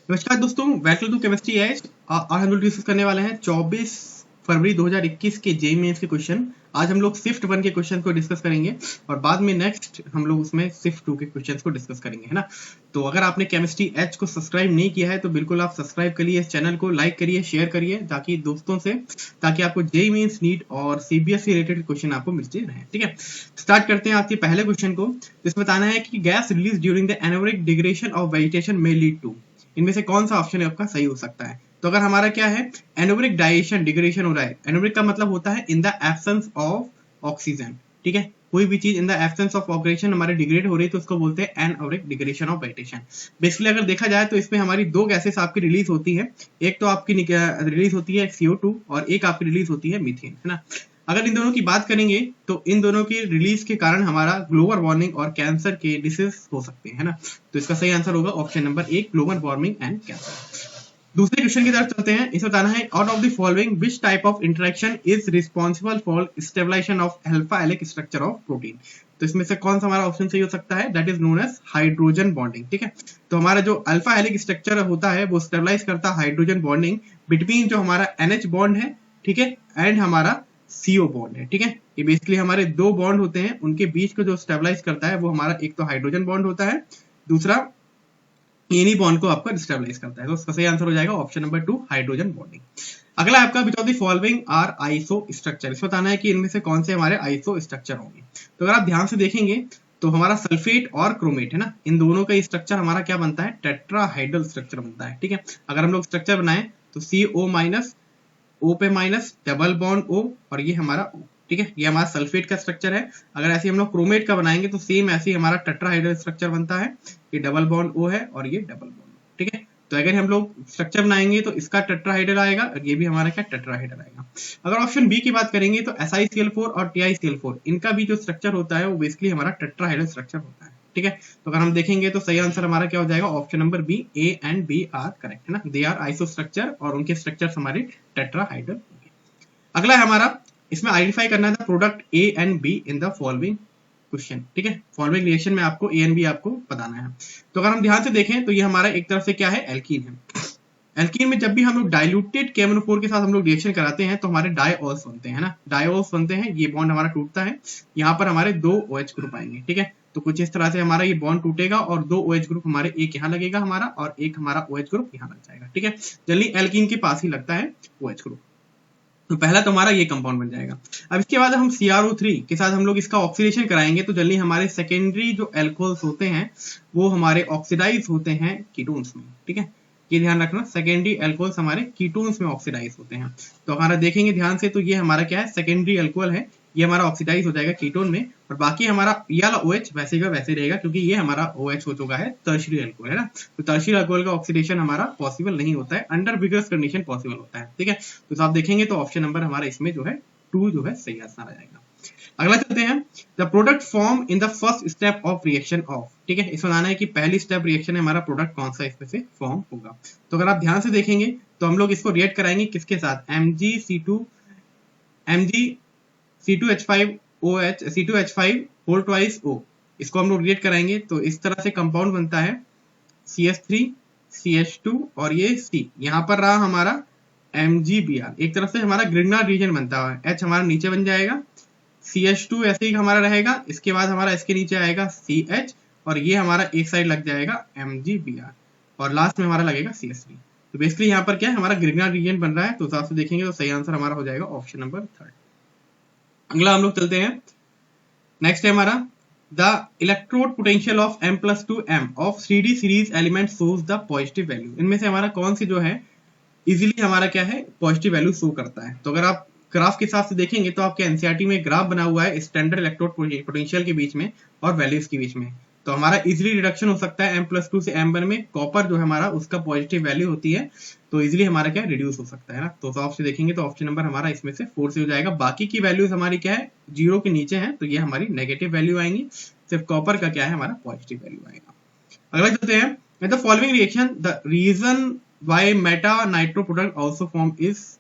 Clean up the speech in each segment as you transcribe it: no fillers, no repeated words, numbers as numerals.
नमस्कार दोस्तों, welcome to chemistry as. आज हम लोग डिस्कस करने वाले हैं 24 फरवरी 2021 के जेईई मेंस के क्वेश्चन। आज हम लोग शिफ्ट 1 के क्वेश्चन को डिस्कस करेंगे और बाद में नेक्स्ट हम लोग उसमें शिफ्ट 2 के क्वेश्चन को डिस्कस करेंगे, है ना। तो अगर आपने केमिस्ट्री एज को सब्सक्राइब नहीं किया है तो बिल्कुल आप सब्सक्राइब करिए, इस चैनल को लाइक करिए, शेयर करिए ताकि दोस्तों से, ताकि आपको जेईई मेंस, नीट और सीबीएसई रिलेटेड क्वेश्चन आपको मिलते रहे। ठीक है, स्टार्ट करते हैं आज के पहले क्वेश्चन को। इसमें बताना है कि gas release during the anaerobic degradation of vegetation में लीड टू, इनमें से कौन सा ऑप्शन है आपका सही हो सकता है। तो अगर हमारा क्या है, एनोबरिक डाइजेशन डिग्रेडेशन हो रहा है। एनोबरिक का मतलब होता है in the absence of oxygen. ठीक है, कोई भी चीज in the absence of oxygen हमारे डिग्रेड हो रही है तो उसको बोलते हैं एनोबरिक डिग्रेडेशन ऑफ वेजिटेशन। बेसिकली अगर देखा जाए तो इसमें हमारी दो गैसेस आपकी रिलीज होती है। एक तो आपकी रिलीज होती है CO2 और एक आपकी रिलीज होती है मीथेन, है ना। अगर इन दोनों की बात करेंगे तो इन दोनों की रिलीज के कारण हमारा ग्लोबल वार्मिंग और कैंसर के डिसीज हो सकते हैं, है ना। तो इसका सही आंसर होगा option number 1, global warming and cancer. दूसरे क्वेश्चन की तरफ चलते हैं। इसे बताना है out of the following which type of interaction is responsible for stabilisation of alpha helix structure of protein. तो इसमें से कौन सा हमारा ऑप्शन सही हो सकता है, that is known as hydrogen bonding. ठीक है, तो हमारा जो अल्फा हेलिक्स स्ट्रक्चर होता है वो स्टेबलाइज करता है हाइड्रोजन बॉन्डिंग बिटवीन जो हमारा NH बॉन्ड है, ठीक है, एंड हमारा CO बॉन्ड है। ठीक है, ये बेसिकली हमारे दो बॉन्ड होते हैं, उनके बीच को जो स्टेबलाइज करता है वो हमारा एक तो हाइड्रोजन बॉन्ड होता है, दूसरा इन्हीं बॉन्ड को आपका डिस्टेबलाइज करता है। तो उसका सही आंसर हो जाएगा ऑप्शन नंबर 2, हाइड्रोजन बॉन्डिंग। अगला आपका which of the following are iso structure. इसमें बताना है कि इनमें से कौन से हमारे आइसो स्ट्रक्चर होंगे। तो अगर आप ध्यान से देखेंगे तो हमारा सल्फेट और क्रोमेट है ना, इन दोनों का स्ट्रक्चर हमारा क्या बनता है, टेट्राहाइड्रल स्ट्रक्चर बनता है। ठीक है, अगर हम लोग स्ट्रक्चर बनाए तो CO माइनस, O पे माइनस, डबल बॉन्ड O और ये हमारा O। ठीक है, ये हमारा सल्फेट का स्ट्रक्चर है। अगर ऐसे हम लोग क्रोमेट का बनाएंगे तो सेम ऐसे ही हमारा टेट्राहाइड्रल स्ट्रक्चर बनता है। ये डबल बॉन्ड O है और ये डबल बॉन्ड। ठीक है, तो अगर हम लोग स्ट्रक्चर बनाएंगे तो इसका टेट्राहाइड्रल आएगा और ये भी हमारा क्या टेट्राहाइड्रल आएगा। अगर ऑप्शन बी की बात करेंगे तो SiCl4 और TiCl4 इनका भी जो स्ट्रक्चर होता है वो बेसिकली हमारा टेट्राहाइड्रल स्ट्रक्चर होता है। ठीक है, तो अगर हम देखेंगे तो सही आंसर हमारा क्या हो जाएगा, option number B, A and B are correct, है ना। दे आर आइसो स्ट्रक्चर और उनके स्ट्रक्चर हमारे टेट्राहाइड्रल। अगला है हमारा, इसमें आइडेंटिफाई करना है product A and B in the following question. ठीक है, फॉलोइंग रिएक्शन में आपको A एंड B आपको बताना है। तो अगर हम ध्यान से देखें तो ये हमारा एक तरफ से क्या है, एल्कीन है। एल्कीन में जब भी हम लोग डाइल्यूटेड KMnO4 के साथ हम लोग रिएक्शन कराते हैं तो हमारे डाइऑल्स बनते हैं, है ना। डाइऑल्स बनते हैं, ये बॉन्ड हमारा टूटता है, यहाँ पर हमारे 2 OH ग्रुप आएंगे। ठीक है, तो कुछ इस तरह से हमारा ये बॉन्ड टूटेगा और 2 OH ग्रुप हमारे, एक यहाँ लगेगा हमारा और एक हमारा OH ग्रुप यहाँ लग जाएगा। ठीक है, जनरली एल्कीन के पास ही लगता है OH ग्रुप। तो पहला तो हमारा ये कंपाउंड बन जाएगा। अब इसके बाद हम CrO3 के साथ हम लोग इसका ऑक्सीडेशन कराएंगे तो जल्दी हमारे सेकेंडरी जो एल्कोहल्स होते हैं वो हमारे ऑक्सीडाइज होते हैं कीटोन्स में। ठीक है, ये ध्यान रखना, सेकेंडरी एल्कोहल्स हमारे कीटोन्स में ऑक्सीडाइज होते हैं। तो हमारा देखेंगे ध्यान से तो ये हमारा क्या है, सेकेंडरी एल्कोहल है, ये हमारा ऑक्सीडाइज हो जाएगा कीटोन में। और बाकी हमारा ये वाला OH वैसे का वैसे रहेगा क्योंकि ये हमारा OH हो चुका है टर्शियरी अल्कोहल, है ना। तो टर्शियरी अल्कोहल का ऑक्सीडेशन हमारा पॉसिबल नहीं होता है, अंडर विगरस कंडीशन पॉसिबल होता है। ठीक है, तो आप देखेंगे तो ऑप्शन नंबर हमारा इसमें जो है 2 जो है सही आंसर आ जाएगा। अगला चलते हैं, the product form in the first step of reaction of. ठीक है, इसमें आना है कि पहली स्टेप रिएक्शन है हमारा प्रोडक्ट कौन सा इसमें से फॉर्म होगा। तो अगर आप ध्यान से देखेंगे तो हम लोग इसको रिएक्ट कराएंगे किसके साथ, C2H5 होल ट्वाइस O, इसको हम लोग रिएक्ट कराएंगे तो इस तरह से कंपाउंड बनता है CH3 CH2 और ये C, यहाँ पर रहा हमारा MgBr। एक तरफ से हमारा ग्रिग्नार्ड रीजन बनता है, H हमारा नीचे बन जाएगा, CH2 ऐसे ही हमारा रहेगा, इसके बाद हमारा इसके नीचे आएगा CH और ये हमारा एक साइड लग जाएगा MgBr और लास्ट में हमारा लगेगा CH3। तो बेसिकली यहाँ पर क्या है, हमारा ग्रिग्नार्ड रीजन बन रहा है। तो हिसाब से देखेंगे तो सही आंसर हमारा हो जाएगा ऑप्शन नंबर 3। अगला हम लोग चलते हैं, नेक्स्ट है हमारा the electrode potential of M+2M of 3D series element shows the positive value. इनमें से हमारा कौन सी जो है इजीली हमारा क्या है, पॉजिटिव वैल्यू शो करता है। तो अगर आप ग्राफ के हिसाब से देखेंगे तो आपके एनसीईआरटी में ग्राफ बना हुआ है स्टैंडर्ड इलेक्ट्रोड पोटेंशियल के बीच में और वैल्यूज के बीच में। तो हमारा इजीली रिडक्शन हो सकता है M+2 से M1 में। कॉपर जो है हमारा उसका पॉजिटिव वैल्यू होती है तो इजीली हमारा क्या रिड्यूस हो सकता है ना। तो हिसाब से देखेंगे तो ऑप्शन नंबर हमारा इसमें से 4 से हो जाएगा। बाकी की वैल्यूज हमारी क्या है, 0 के नीचे है, तो ये हमारी नेगेटिव वैल्यू आएंगी। सिर्फ कॉपर का क्या है, हमारा पॉजिटिव वैल्यू आएगा। अगला चलते हैं, the following reaction the reason why meta nitro product also form is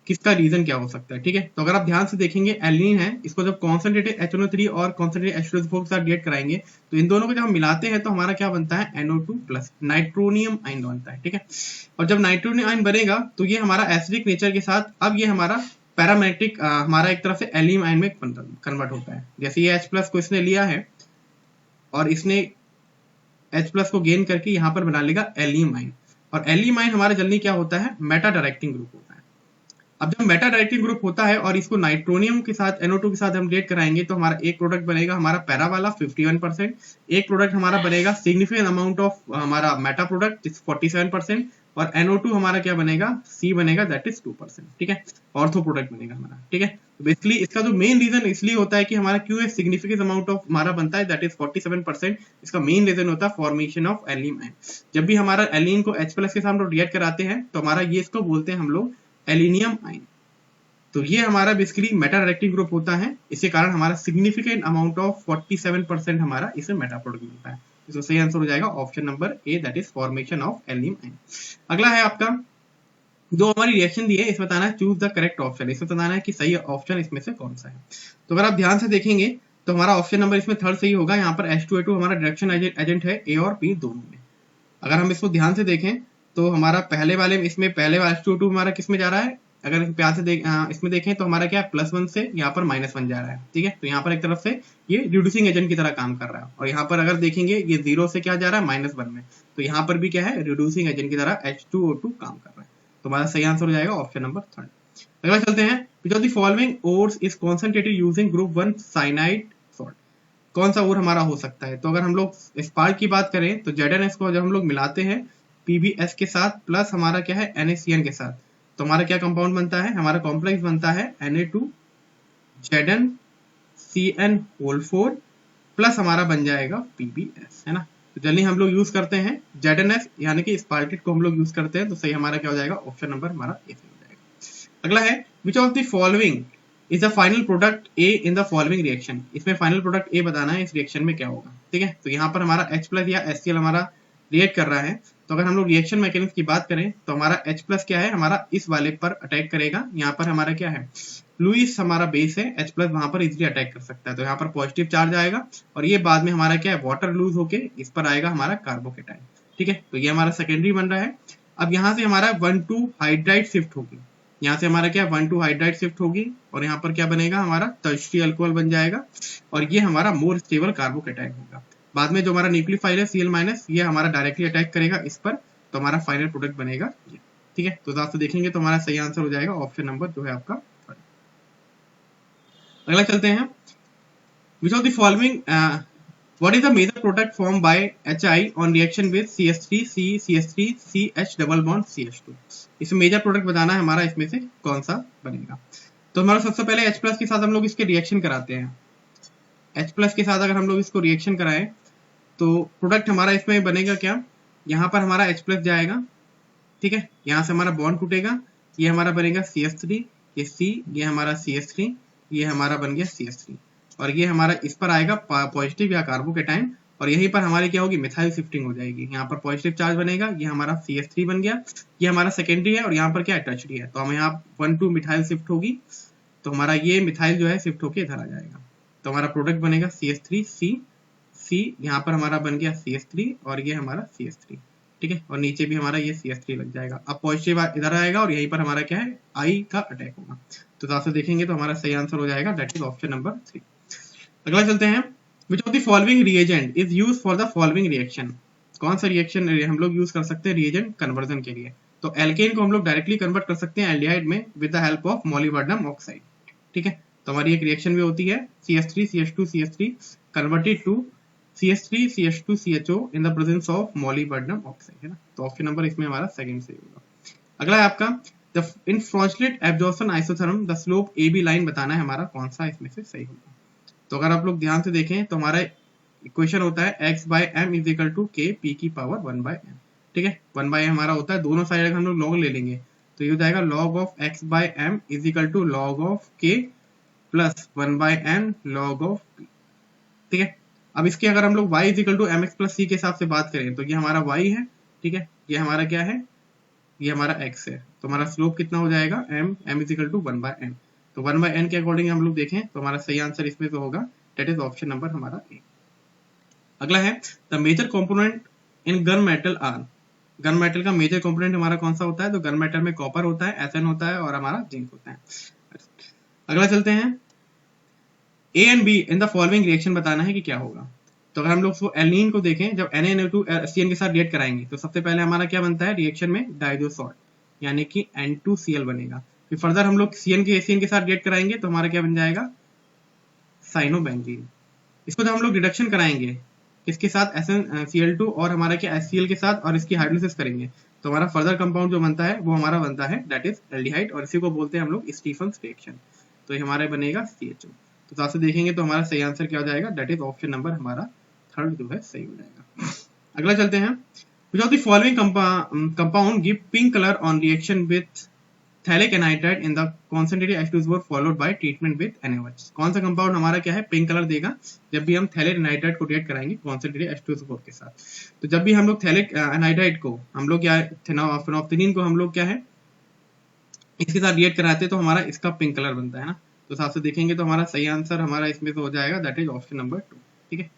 किसका रीजन क्या हो सकता है, ठीक है। तो अगर आप ध्यान से देखेंगे एल्निन है, इसको जब कॉन्सेंट्रेटेड HNO3 और कॉन्सेंट्रेटेड H2SO4 के साथ रिएक्ट कराएंगे तो इन दोनों को जब हम मिलाते हैं तो हमारा क्या बनता है NO2 प्लस नाइट्रोनियम आयन बनता है, ठीक है। और जब नाइट्रोनियम आयन बनेगा तो ये हमारा एसिडिक नेचर के साथ अब ये हमारा पैरामैग्नेटिक हमारा एक तरफ से एल्नियम आयन में कन्वर्ट होता है। जैसे ये H+ को इसने लिया है और इसने H+ को गेन करके यहाँ पर बना लेगा एल्नियम आयन, और एल्नियम आयन हमारा जल्दी क्या होता है मेटा डायरेक्टिंग ग्रुप होता है। अब जब मेटा डायरेक्टिंग ग्रुप होता है और इसको नाइट्रोनियम के साथ NO2 के साथ हम रिएक्ट कराएंगे तो हमारा एक प्रोडक्ट बनेगा हमारा पैरा वाला 51%, एक प्रोडक्ट हमारा बनेगा सिग्निफिकेंट अमाउंट ऑफ हमारा मेटा प्रोडक्ट 47%, और NO2 हमारा क्या बनेगा C बनेगा दैट इज 2%, ठीक है। ऑर्थो प्रोडक्ट बनेगा हमारा, ठीक है। तो बेसिकली इसका जो मेन रीजन इसलिए होता है कि हमारा क्यों है सिग्निफिकेंट अमाउंट ऑफ हमारा बनता है दैट इज 47%, इसका मेन रीजन होता है फॉर्मेशन ऑफ एल्नियम आयन। जब भी हमारा एल्निन को H+ के साथ हम लोग रिएक्ट कराते हैं तो हमारा ये इसको बोलते हैं हम लोग एल्नियम आयन। तो ये हमारा बेसिकली मेटा डायरेक्टिंग ग्रुप होता है, इसके कारण हमारा सिग्निफिकेंट अमाउंट ऑफ 47% हमारा इसमें मेटा प्रोडक्ट मिलता है। इसका सही आंसर हो जाएगा option number A that is formation of aluminium ion. अगला है आपका दो हमारी रिएक्शन दी है, इसमें बताना है चूज द करेक्ट ऑप्शन, इसमें बताना है कि सही ऑप्शन इसमें से कौन सा है। तो अगर आप ध्यान से देखेंगे तो हमारा ऑप्शन नंबर इसमें थर्ड सही होगा। यहाँ पर H2A2 हमारा डायरेक्शन एजेंट है A और B दोनों में। अगर हम इसको ध्यान से देखें तो हमारा पहले वाले इसमें पहले वाला H2O2 हमारा किस में जा रहा है, अगर प्यार से इसमें देखें तो हमारा क्या +1 से यहाँ पर -1 जा रहा है, ठीक है। तो यहाँ पर एक तरफ से ये रिड्यूसिंग एजेंट की तरह काम कर रहा है, और यहाँ पर अगर देखेंगे ये 0 से क्या जा रहा है -1 में, तो यहाँ पर भी क्या है रिड्यूसिंग एजेंट की तरह H2O2 काम कर रहा है। तो हमारा सही आंसर हो जाएगा ऑप्शन नंबर थर्ड। अगला चलते हैं, which of the following ores is concentrated using group 1 cyanide salt. कौन सा ओर हमारा हो सकता है। तो अगर हम लोग स्पार्क की बात करें तो ZnS को जब हम लोग मिलाते हैं PbS के साथ प्लस हमारा क्या है NaCN के साथ, तो हमारा क्या कंपाउंड बनता है, हमारा कॉम्प्लेक्स बनता है Na2ZnCN4 प्लस हमारा बन जाएगा PbS, है ना। तो जल्दी हम लोग यूज करते हैं ZnS यानी कि स्पार्केट को हम लोग यूज करते हैं, तो सही हमारा क्या हो जाएगा ऑप्शन नंबर हमारा ए हो जाएगा। अगला है विच of the following is the final product A in the following reaction. इसमें फाइनल प्रोडक्ट ए बताना है इस रिएक्शन में क्या होगा, ठीक है। तो यहाँ पर हमारा H+ या HCl हमारा रिएक्ट कर रहा है, तो अगर हम लोग रिएक्शन मैकेनिज्म की बात करें तो हमारा H+ क्या है हमारा इस वाले पर अटैक करेगा। यहाँ पर हमारा क्या है लुईस हमारा बेस है, H+ वहां पर इजीली अटैक कर सकता है, तो यहाँ पर पॉजिटिव चार्ज आएगा और ये बाद में हमारा क्या है वाटर लूज होके इस पर आएगा हमारा कार्बोकेटाइन, ठीक है। तो ये हमारा सेकेंडरी बन रहा है। अब यहाँ से हमारा 1,2 हाइड्राइड शिफ्ट होगी, यहाँ से हमारा क्या 1,2 हाइड्राइड शिफ्ट होगी और यहाँ पर क्या बनेगा हमारा टर्शियरी अल्कोहल बन जाएगा, और ये हमारा मोर स्टेबल कार्बोकेटाइन होगा। बाद में जो हमारा न्यूक्लियोफाइल है Cl- ये हमारा डायरेक्टली अटैक करेगा इस पर, तो हमारा फाइनल प्रोडक्ट बनेगा ये, ठीक है। तो आप देखेंगे तो हमारा सही आंसर हो जाएगा ऑप्शन नंबर जो है आपका थर्ड। अगला चलते हैं, which of the following what is the major product form by HI on reaction with CH3 CH3 CH double bond CH2। इसमें मेजर प्रोडक्ट बताना है हमारा, इसमें से कौन सा बनेगा। तो हमारा सबसे पहले H+ के साथ हम लोग इसके रिएक्शन कराते हैं। H+ के साथ अगर हम लोग इसको रिएक्शन कराएं तो प्रोडक्ट हमारा इसमें बनेगा क्या, यहाँ पर हमारा H+ जाएगा, ठीक है। यहाँ से हमारा बॉन्ड टूटेगा, ये हमारा बनेगा CH3, ये C, ये हमारा CH3, ये हमारा बन गया CH3, और ये हमारा इस पर आएगा पॉजिटिव या कार्बोकेटाइन, और यहीं पर हमारी क्या होगी मिथाइल शिफ्टिंग हो जाएगी। यहाँ पर पॉजिटिव चार्ज बनेगा, ये हमारा CH3 बन गया, ये हमारा सेकेंडरी है और यहाँ पर क्या है टर्शियरी है, तो हम यहाँ 1,2 मिथाइल शिफ्ट होगी, तो हमारा ये मिथाइल जो है शिफ्ट होके इधर आ जाएगा, तो हमारा प्रोडक्ट बनेगा CH3 C, यहाँ पर हमारा बन गया CH3 और ये हमारा CH3, ठीक है, और नीचे भी हमारा ये CH3 लग जाएगा। अब पॉजिटिव इधर आएगा और यहीं पर हमारा क्या है I का अटैक होगा, तो आप देखेंगे तो हमारा सही आंसर हो जाएगा दैट इज ऑप्शन नंबर 3। अगला चलते हैं, which of the following reagent is used for the following reaction. कौन सा रिएक्शन हम लोग यूज कर सकते हैं रिएजेंट कन्वर्जन के लिए। तो एल्केन को हम लोग डायरेक्टली कन्वर्ट कर सकते हैं एल्डिहाइड में with the help of molybdenum oxide, ठीक है। तो हमारी एक रिएक्शन भी होती है CH3 CH2 CH3 converted to CH3 CH2 CHO in the presence of molybdenum oxide, है ना। तो ऑप्शन नंबर इसमें हमारा सेकंड सही होगा। अगला है आपका the in frosted absorption isotherm the slope AB line बताना है हमारा कौन सा इसमें से सही होगा। तो अगर आप लोग ध्यान से देखें तो हमारा इक्वेशन होता है x/m = k p की पावर 1/m, ठीक है। 1/m हमारा होता है, दोनों साइड हम लोग लॉग ले लेंगे तो ये हो जाएगा log of x/m = log of k plus 1/n log of p, ठीक है। अब इसके अगर हम लोग y = mx + c के हिसाब से बात करें तो ये हमारा y है, ठीक है, ये हमारा क्या है ये हमारा x है, तो हमारा स्लोप कितना हो जाएगा m is equal to 1/n। तो 1/n के अकॉर्डिंग हम लोग देखें तो हमारा सही आंसर इसमें तो होगा, दैट इज ऑप्शन नंबर हमारा ए। अगला है the major component in gun metal are. Gun metal का मेजर कंपोनेंट हमारा कौन सा होता है? तो गन मेटल में कॉपर होता है, एथेन होता है और हमारा जिंक होता है। अगला चलते हैं, A and be in the following reaction बताना है कि क्या होगा। तो अगर हम लोग एल्नीन को देखें, जब NaNO2 CN के साथ रिएक्ट कराएंगे तो सबसे पहले हमारा क्या बनता है रिएक्शन में? डाइजो सॉल्ट, यानी कि N2Cl बनेगा। फिर फर्दर हम लोग CN के साथ रिएक्ट कराएंगे तो हमारा क्या बन जाएगा? साइनोबेंजीन। इसको जब हम लोग रिडक्शन कराएंगे इसके साथ SnCl2 और हमारा क्या HCl के साथ और इसकी हाइड्रोलिसिस करेंगे तो हमारा फर्दर कंपाउंड जो बनता है वो हमारा बनता है दैट इज एल्डिहाइड, और इसी को बोलते हैं हम लोग स्टीफन्स रिएक्शन। तो ये हमारा बनेगा CHO। तो साथ से देखेंगे तो हमारा सही आंसर क्या हो जाएगा? दैट इज ऑप्शन नंबर हमारा थर्ड जो है सही हो जाएगा। अगला चलते हैं, which of the following compound give pink color on reaction with phthalic anhydride in the concentrated H2SO4 followed by treatment with NaOH। कौन सा कंपाउंड हमारा क्या है पिंक कलर देगा जब भी हम थैलिक एनहाइड्राइड को रिएक्ट कराएंगे कॉन्सेंट्रेटेड H2SO4 के साथ। तो जब भी हम लोग थैलिक एनहाइड्राइड को हम लोग क्या फेनोल्फथालीन को हम लोग क्या है इसके साथ रिएक्ट कराते हैं तो हमारा इसका पिंक कलर बनता है ना। तो साथ से देखेंगे तो हमारा सही आंसर हमारा इसमें तो हो जाएगा दैट इज ऑप्शन नंबर 2। ठीक है,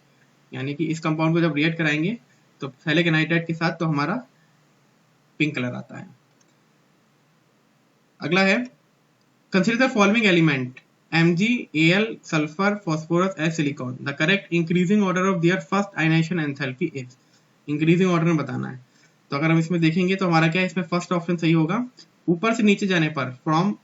यानी कि इस कंपाउंड को जब रिएक्ट कराएंगे तो थैलिक एनहाइड्राइड के साथ तो हमारा पिंक कलर आता है। अगला है, consider the following element MgAl sulphur phosphorus as silicon, the correct increasing order of their first ionisation enthalpy is. Increasing order में बताना है। तो अगर हम इसमें देखेंगे तो हमारा क्या है इसमें फर्स्ट ऑप्शन सही होगा। ऊपर से नीचे जाने पर फ्रॉम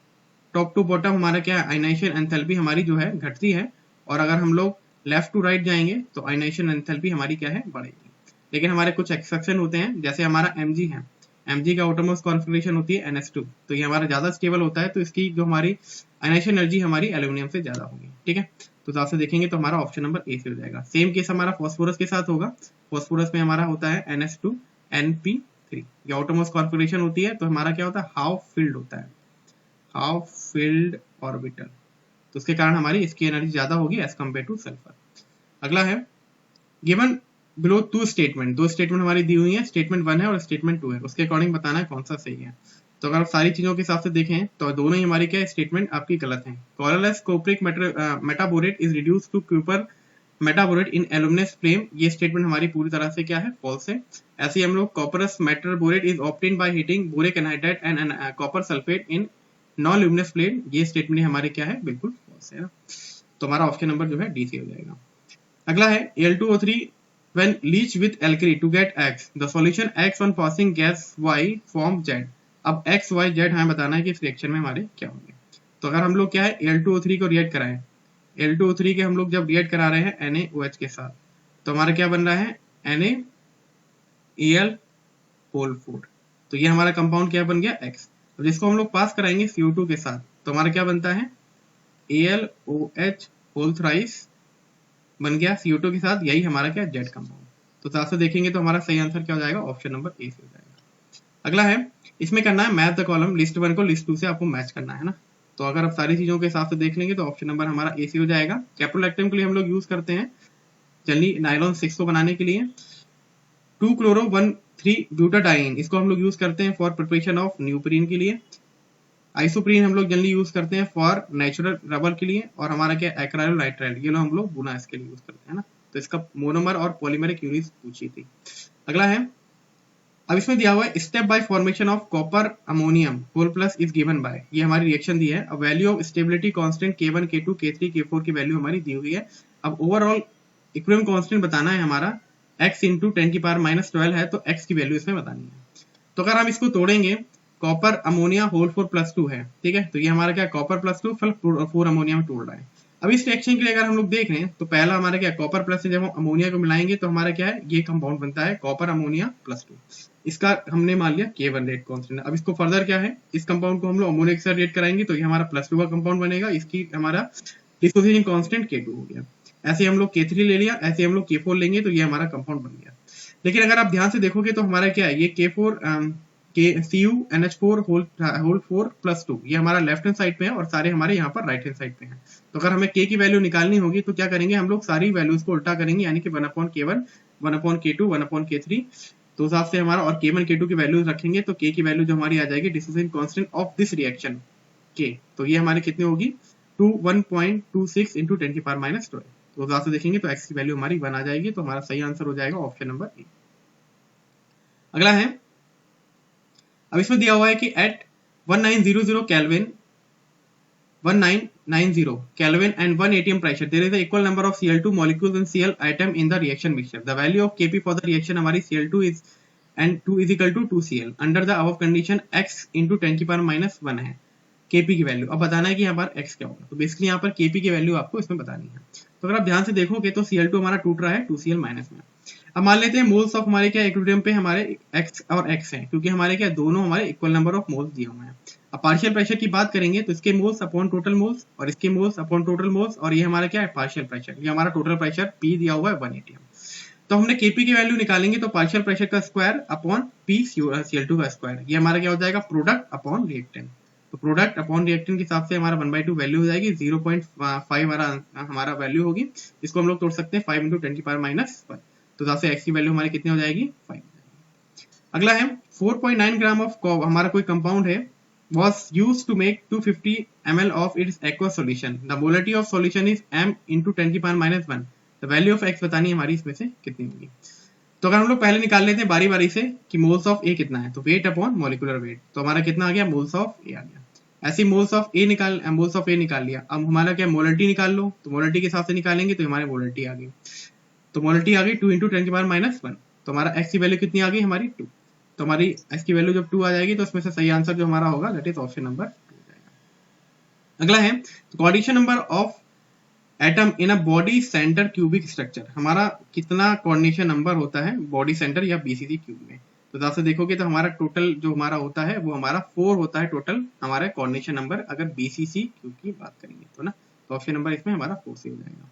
टॉप टू बॉटम हमारा क्या है आयनाइजेशन एंथैल्पी हमारी जो है घटती है, और अगर हम लोग लेफ्ट टू राइट जाएंगे तो आयनाइजेशन एंथैल्पी हमारी क्या है बढ़ेगी। लेकिन हमारे कुछ एक्सेप्शन होते हैं, जैसे हमारा Mg है, Mg का आउटरमोस्ट कॉन्फिगरेशन होती है NH2, तो ये हमारा ज्यादा स्टेबल होता है, तो इसकी जो हमारी आयनाइजेशन एनर्जी हमारी एल्यूमिनियम से ज्यादा होगी। ठीक है, तो साथ से देखेंगे तो हमारा ऑप्शन नंबर ए से हो जाएगा। सेम केस हमारा फास्फोरस के साथ होगा। फास्फोरस में हमारा होता है NH2NP3, ये आउटरमोस्ट कॉन्फिगरेशन होती है, तो हमारा क्या होता है हाफ फिल्ड होता है, हाफ फिल्ड ऑर्बिटल, तो उसके कारण हमारी इसकी एनर्जी ज्यादा होगी एज कम्पेयर टू सल्फर। अगला है, गिवन बिलो दो स्टेटमेंट हमारी दी हुई है, स्टेटमेंट 1 है और स्टेटमेंट 2 है, उसके अकॉर्डिंग बताना है कौन सा सही है। तो अगर आप सारी चीजों के हिसाब से देखें तो दोनों ही हमारी क्या स्टेटमेंट आपकी गलत है। Colourless cupric metaborate is reduced to copper metaborate in luminous flame, ये स्टेटमेंट हमारी पूरी तरह से क्या है फॉल्स है। ऐसे ही हम लोग cuprous metaborate is obtained by heating boric anhydride and copper sulphate in non luminous flame, ये स्टेटमेंट हमारे क्या है बिल्कुल फॉल्स है ना। तो हमारा ऑप्शन नंबर जो है डी से हो जाएगा। अगला है Al2O3 when leached with alkali to get X, the solution X on passing gas Y form Z। अब X Y Z हमें बताना है कि इस रिएक्शन में हमारे क्या होंगे। तो अगर हम लोग क्या है Al2O3 को रिएक्ट कराएं, Al2O3 के हम लोग जब रिएक्ट करा रहे हैं NaOH के साथ तो हमारा क्या बन रहा है NaAl4, तो ये हमारा कंपाउंड क्या बन गया X। अब जिसको हम लोग पास कराएंगे CO2 के साथ तो हमारा क्या बनता है AlOH होल थ्राइस बन गया CO2 के साथ, यही हमारा क्या Z कंपाउंड। तो साथ से देखेंगे तो हमारा सही आंसर क्या हो जाएगा ऑप्शन नंबर ए से हो जाएगा। अगला है, इसमें करना है मैच द कॉलम, लिस्ट 1 को लिस्ट 2 से आपको मैच करना है ना। तो अगर आप सारी चीजों के हिसाब से देख लेंगे तो ऑप्शन नंबर हमारा ए से हो जाएगा। कैप्रोलैक्टम के लिए हम लोग यूज करते हैं जनरली नायलॉन 6 को बनाने के लिए 2-chloro-1,3-ब्यूटाडाइन, इसको हम लोग यूज करते हैं फॉर प्रिपरेशन ऑफ न्यूप्रीन के लिए। आइसोप्रीन हम लोग जनरली यूज करते हैं फॉर नेचुरल रबर के लिए, और हमारा क्या एक्राइल नाइट्राइल ये लोग हम लोग बुना इसके लिए यूज करते हैं ना। तो इसका मोनोमर और पॉलीमेरिक यूनिट पूछी थी। अगला है, अब इसमें दिया हुआ है step by formation of copper ammonium whole plus is given by, ये हमारी रिएक्शन दी है। अब value of stability constant K1 K2 K3 K4 की वैल्यू हमारी दी हुई है। अब ओवरऑल इक्विलिब्रियम कांस्टेंट बताना है हमारा x इंटू 10⁻12 है, तो x की वैल्यू इसमें बतानी है। तो अगर हम इसको तोड़ेंगे, कॉपर अमोनिया होल 4 प्लस 2 है, ठीक है, तो ये हमारा क्या कॉपर प्लस 2 4 अमोनिया में तोड़ रहा है। अब इस रिएक्शन के लिए अगर हम लोग देख रहे हैं तो पहला हमारा क्या कॉपर प्लस से जब हम अमोनिया को मिलाएंगे तो हमारा क्या है ये कंपाउंड बनता है कॉपर अमोनिया प्लस 2, इसका हमने मान लिया K1 रेट कांस्टेंट। अब इसको फर्दर क्या है इस कंपाउंड को हम लोग अमोनिया के साथ रेट कराएंगे तो ये हमारा प्लस 2 का कंपाउंड बनेगा, इसकी हमारा डिसोसिएशन कांस्टेंट K2 हो गया। ऐसे हम लोग K3 ले लिया, ऐसे हम लोग K4 लेंगे तो ये हमारा कंपाउंड बन गया। लेकिन अगर आप ध्यान से देखोगे तो हमारा क्या है ये K4 CuNH4 होल 4 प्लस 2 ये हमारा लेफ्ट हैंड साइड पे है और सारे हमारे यहाँ पर राइट हैंड साइड पे हैं। तो अगर हमें K की वैल्यू निकालनी होगी तो क्या करेंगे हम लोग सारी वैल्यूज को उल्टा करेंगे, यानी कि 1/K1 1/K2 1/K3 तो उस हिसाब से हमारा और K1 K2 की वैल्यू रखेंगे तो K की वैल्यू जो हमारी आ जाएगी dissociation constant of this reaction K, तो ये हमारी कितनी होगी 1.26 इंटू 10 की पावर -12। तो उस हिसाब से देखेंगे तो x की वैल्यू हमारी 1 आ जाएगी, तो हमारा सही आंसर हो जाएगा ऑप्शन नंबर ए। अगला है, अब इसमें दिया हुआ है कि eight 1900 kelvin 1990 Kelvin and 1 atm pressure there is a equal number of Cl2 molecules and Cl atom in the reaction mixture. The value of Kp for the reaction हमारी Cl2 is and 2 is equal to 2Cl. Under the above condition x into 10 की power -1 है Kp की value. अब बताना है कि यहाँ पर x क्या होगा, तो बेसिकली यहाँ पर Kp की वैल्यू आपको इसमें बतानी है। तो अगर आप ध्यान से देखोगे तो Cl2 हमारा टूट रहा है 2Cl माइनस में। अब मान लेते हैं मोल्स ऑफ हमारे क्या इक्विलिब्रियम पे हमारे x और x हैं, क्योंकि हमारे क्या दोनों हमारे इक्वल नंबर ऑफ मोल्स दिए हुए हैं। अब पार्शियल प्रेशर की बात करेंगे तो इसके मोल्स अपॉन टोटल मोल्स और इसके मोल्स अपॉन टोटल मोल्स, और ये हमारा क्या है पार्शियल प्रेशर, ये हमारा टोटल प्रेशर P दिया हुआ है 1 atm। तो हमने Kp की वैल्यू निकालेंगे तो पार्शियल प्रेशर का स्क्वायर अपॉन P Cl2 का स्क्वायर, ये हमारा क्या हो जाएगा प्रोडक्ट अपॉन रिएक्टेंट। तो प्रोडक्ट अपॉन रिएक्टेंट के हिसाब से हमारा 1/2 वैल्यू हो जाएगी, 0.5 हमारा वैल्यू होगी। इसको हम लोग तोड़ सकते हैं 5 इंटू 10 की पावर -1, तो हिसाब से x की वैल्यू हमारी कितनी हो जाएगी 5। अगला है 4.9 ग्राम ऑफ हमारा कोई कंपाउंड है was used to make 250 ml of its aqueous solution. The molarity of solution is m into 10 की power -1. The value of x बतानी है हमारी इसमें से कितनी होगी। तो अगर हम लोग पहले निकाल लेते हैं बारी बारी से कि मोल्स ऑफ ए कितना है, तो वेट अपॉन मॉलिक्यूलर वेट, तो हमारा कितना आ गया मोल्स ऑफ ए आ गया। ऐसे मोल्स ऑफ ए निकाल लिया। अब हमारा क्या मोलरिटी निकाल लो, तो मोलरिटी के हिसाब से निकालेंगे तो हमारी मोलरिटी आ गई, तो मोलरिटी आ गई 2 इंटू 10 की पावर -1। तो हमारा x की वैल्यू कितनी आ गई हमारी 2। तो हमारी x की वैल्यू जब 2 आ जाएगी तो इसमें से सही आंसर जो हमारा होगा दैट इज ऑप्शन नंबर 2 हो जाएगा। अगला है coordination number of atom in a body centre cubic structure, हमारा कितना कोऑर्डिनेशन नंबर होता है बॉडी सेंटर या बीसीसी क्यूब में। तो ज़्यादा से देखोगे तो हमारा टोटल जो हमारा होता है वो हमारा 4 होता है टोटल हमारा कोऑर्डिनेशन नंबर अगर बीसीसी क्यूब की बात करेंगे तो ना, तो ऑप्शन नंबर इसमें हमारा 4 से हो जाएगा।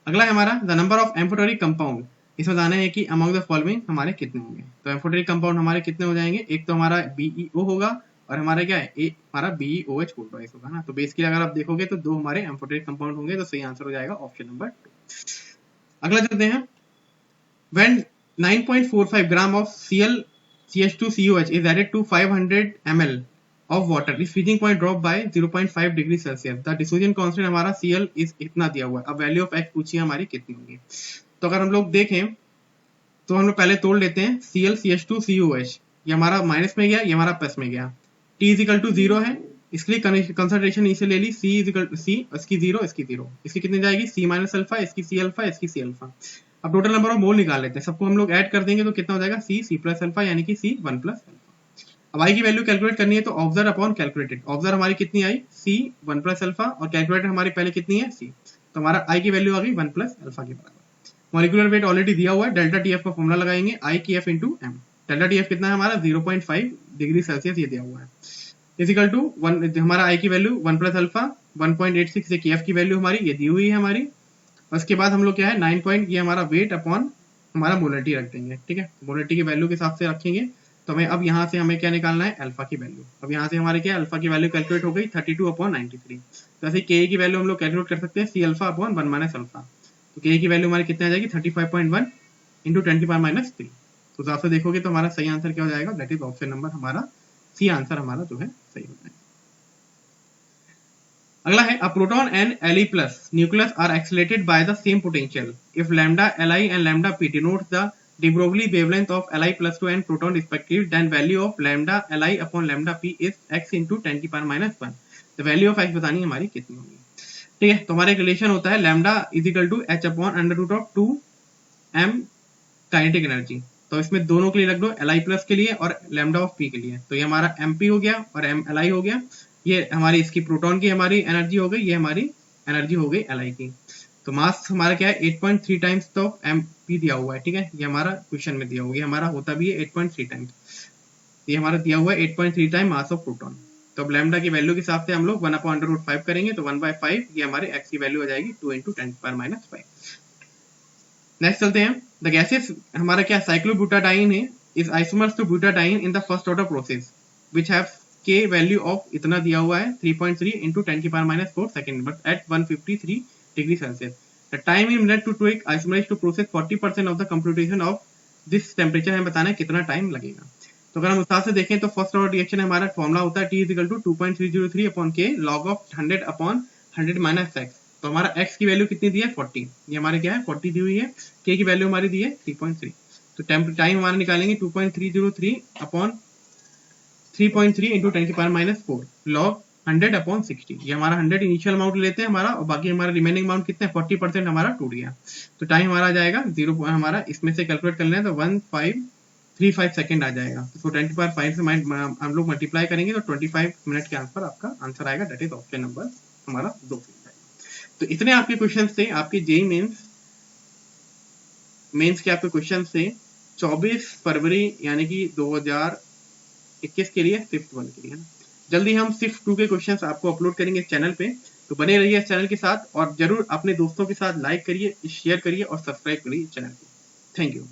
अगला है हमारा the number of amphoteric compound, इसमें बताना है कि अमंग द फॉलोइंग हमारे कितने होंगे। तो एम्फोटेरिक कंपाउंड हमारे कितने हो जाएंगे, एक तो हमारा BeO होगा और हमारा क्या है हमारा BeOH कोल्ड होगा ना। तो बेसिकली अगर आप देखोगे तो 2 हमारे एम्फोटेरिक कंपाउंड होंगे, तो सही आंसर हो जाएगा ऑप्शन नंबर 2। अगला चलते हैं, when 9.45 gram of CH2COH is added to 500 ml of water, its freezing point drop by 0.5 degree Celsius, the dissociation constant हमारा Cl इज इतना दिया हुआ है। अब वैल्यू ऑफ x पूछिए हमारी कितनी होगी। तो अगर हम लोग देखें तो हम लोग पहले तोड़ लेते हैं Cl CH2COH, ये हमारा माइनस में गया, ये हमारा प्लस में गया। T इज इक्वल टू 0 है, इसके लिए कंसंट्रेशन इसे ले ली C is equal to C, इसकी 0 इसकी 0, इसकी कितनी जाएगी C माइनस अल्फा, इसकी C अल्फा, इसकी C अल्फा। अब टोटल नंबर ऑफ मोल निकाल लेते हैं, सबको हम लोग ऐड कर देंगे तो कितना हो जाएगा C प्लस अल्फा यानी कि C 1 प्लस अल्फा। अब I की वैल्यू कैलकुलेट करनी है तो ऑब्जर्व अपॉन कैलकुलेटेड, ऑब्जर्व हमारी कितनी आई C 1 प्लस अल्फा और कैलकुलेटेड हमारी पहले कितनी है C, तो हमारा I की वैल्यू आ गई 1 प्लस अल्फा के बराबर। मॉलिक्यूलर वेट ऑलरेडी दिया हुआ है, डेल्टा TF का फॉर्मूला लगाएंगे I की F into M। Delta TF कितना है हमारा 0.5 डिग्री सेल्सियस ये दिया हुआ है, इजिकल टू 1 हमारा I की वैल्यू 1 प्लस अल्फा 1.86 की F की वैल्यू हमारी ये दी हुई है हमारी। उसके बाद हम लोग क्या है 9 ये हमारा वेट अपॉन हमारा मोलरिटी रख देंगे, ठीक है। मोलरिटी की वैल्यू के हिसाब से रखेंगे तो हमें अब यहाँ से हमें क्या निकालना है अल्फा की वैल्यू। अब यहाँ से हमारे क्या अल्फा की वैल्यू कैलकुलेट हो गई 32/93। तो ऐसे Ka की वैल्यू हम लोग कैलकुलेट कर सकते हैं C alpha upon 1 minus alpha. तो Ka की वैल्यू हमारी कितनी आ जाएगी 35.1 इंटू 10 की पावर -3। तो हिसाब से देखोगे तो हमारा सही आंसर क्या हो जाएगा दैट इज ऑप्शन नंबर हमारा C आंसर हमारा जो है सही हो जाएगा। अगला है, a proton and Le plus nucleus are accelerated by the same potential. If lambda Li and lambda P denotes the de Broglie wavelength of Li plus 2 and proton respectively, then value of lambda Li upon lambda P is x into 10 की power -1. The value of x बतानी है हमारी कितनी होगी, ठीक है। तो हमारा एक रिलेशन होता है lambda is equal to h upon under root of 2 m kinetic energy. तो इसमें दोनों के लिए रख दो Li प्लस के लिए और लैम्डा ऑफ P के लिए, तो ये हमारा MP हो गया और Li हो गया। ये हमारी इसकी प्रोटॉन की हमारी एनर्जी हो गई, ये हमारी एनर्जी हो गई Li की। तो मास हमारा क्या है 8.3 टाइम्स तो MP दिया हुआ है, ठीक है। ये हमारा क्वेश्चन में दिया हुआ है, ये हमारा होता भी है 8.3 टाइम्स, ये हमारा दिया हुआ है 8.3 टाइम मास ऑफ प्रोटॉन। तो अब लैम्डा की वैल्यू के हिसाब से हम लोग 1/√5 करेंगे तो 1/5 ये हमारे x की वैल्यू हो जाएगी 2 × 10⁻⁵। नेक्स्ट चलते हैं, द गैसेस हमारा क्या साइक्लोब्यूटाडाइन है is isomers to butadiene in the first order process which have K value of इतना दिया हुआ है 3.3 × 10⁻⁴ second but at 153 degree Celsius. The time in minute to take isomerise to process 40% of the computation of this temperature हमें बताना है कितना time लगेगा। तो अगर हम उस हिसाब से देखें तो फर्स्ट ऑर्डर रिएक्शन हमारा फॉर्मूला होता है T इक्वल टू 2.303 अपॉन के log of 100 upon 100 minus x. तो हमारा x की वैल्यू कितनी दी है 40, ये हमारे क्या है 40 दी हुई है, k की वैल्यू हमारी दी है 3.3। तो टाइम हमारा निकालेंगे 2.303 अपॉन 3.3 इंटू 10 की पावर माइनस 4 लॉग 100 अपॉन 60। ये हमारा 100 इनिशियल अमाउंट लेते हैं हमारा, और बाकी हमारा रिमेनिंग अमाउंट कितना है 40% हमारा टूट गया। तो टाइम हमारा आ जाएगा 0 हमारा इसमें से कैलकुलेट कर लें तो 1535 सेकंड आ जाएगा। तो 10 की पावर 5 से हम लोग मल्टीप्लाई करेंगे तो 25 मिनट के आंसर आपका आंसर आएगा, दैट इज ऑप्शन नंबर हमारा 2। तो इतने आपके क्वेश्चन थे आपके जेईई मेंस के आपके क्वेश्चन थे 24 फरवरी यानी कि 2021 के लिए शिफ्ट 1 के लिए। जल्दी हम शिफ्ट 2 के क्वेश्चंस आपको अपलोड करेंगे इस चैनल पे, तो बने रहिए इस चैनल के साथ और जरूर अपने दोस्तों के साथ लाइक करिए, शेयर करिए और सब्सक्राइब करिए चैनल को। Thank you.